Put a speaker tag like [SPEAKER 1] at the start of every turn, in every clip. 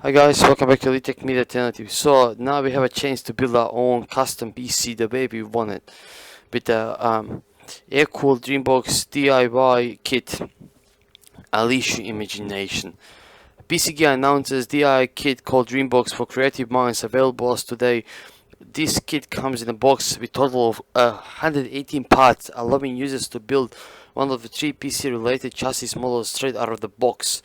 [SPEAKER 1] Hi guys, welcome back to Elite Tech Media Alternative. So now we have a chance to build our own custom PC the way we want it with the AeroCool Dreambox DIY kit. Unleash your imagination. PC Gear announces DIY kit called Dreambox for creative minds available as today. This kit comes in a box with total of 118 parts, allowing users to build one of the 3 PC related chassis models straight out of the box.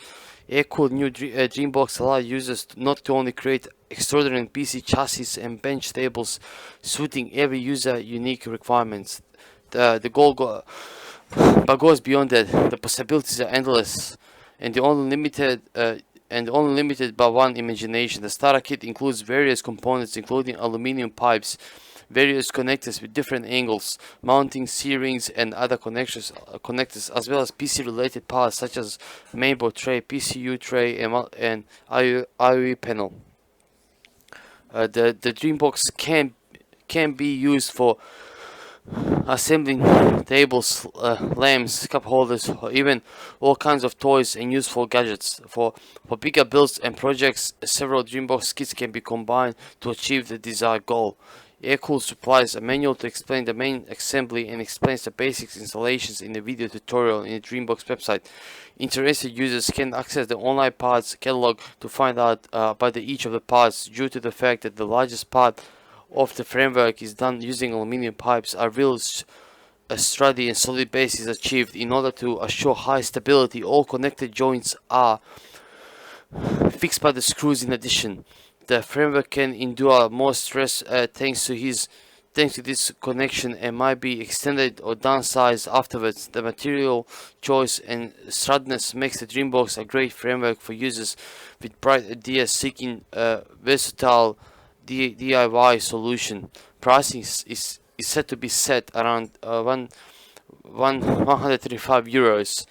[SPEAKER 1] AeroCool new Dreambox allows users to not only create extraordinary PC chassis and bench tables suiting every user unique requirements. The goal goes beyond that. The possibilities are endless, and only limited by one imagination. The starter kit includes various components, including aluminum pipes, various connectors with different angles, mounting C-rings and other connectors, as well as PC-related parts such as mainboard tray, PCU tray, and IO panel. The Dreambox can be used for assembling tables, lamps, cup holders, or even all kinds of toys and useful gadgets. For bigger builds and projects, several Dreambox kits can be combined to achieve the desired goal. AeroCool supplies a manual to explain the main assembly and explains the basic installations in the video tutorial in the Dreambox website. Interested users can access the online parts catalog to find out about each of the parts. Due to the fact that the largest part of the framework is done using aluminum pipes, a real sturdy and solid base is achieved. In order to assure high stability, all connected joints are fixed by the screws. In addition, the framework can endure more stress thanks to this connection and might be extended or downsized afterwards. The material choice and sturdiess makes the Dreambox a great framework for users with bright ideas seeking a versatile DIY solution. Pricing is set to be set around 135 euros.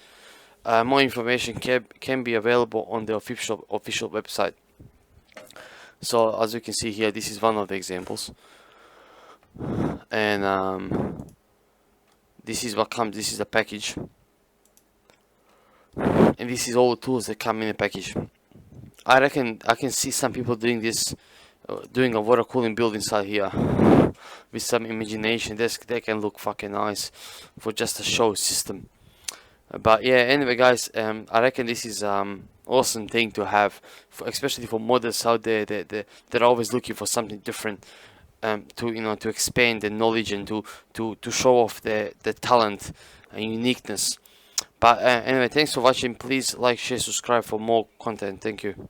[SPEAKER 1] More information can be available on the official website. So as you can see here, this is one of the examples, and this is what comes. This is the package, and this is all the tools that come in the package. I reckon I can see some people doing this, doing a water cooling build inside here with some imagination. They can look fucking nice for just a show system. But yeah, anyway guys, I reckon this is awesome thing to have, especially for modders out there that they're always looking for something different, to expand the knowledge and to show off the talent and uniqueness. But anyway, thanks for watching. Please like, share, subscribe for more content. Thank you.